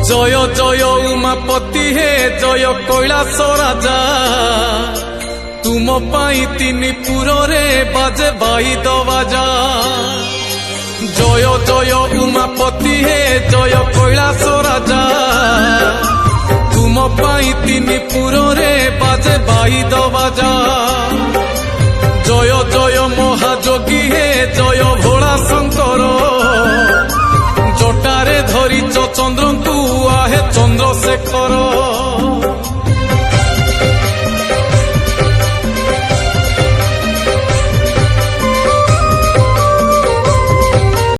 জয় জয় উমাপতি হে জয় কৈলাস রাজা তুম পাই তিনি পুরে বাজে বাইদ বাজা জয় জয় উমাপতি হে জয় কৈলাস রাজা তুম পাই তিনি পুরে বাজে বাইদ বাজা জয় জয় মহাযোগী হে জয় ভোলা শঙ্কর জটারে ধরিছ চন্দ্রଙ୍କୁ আহে চন্দ্রশেখর।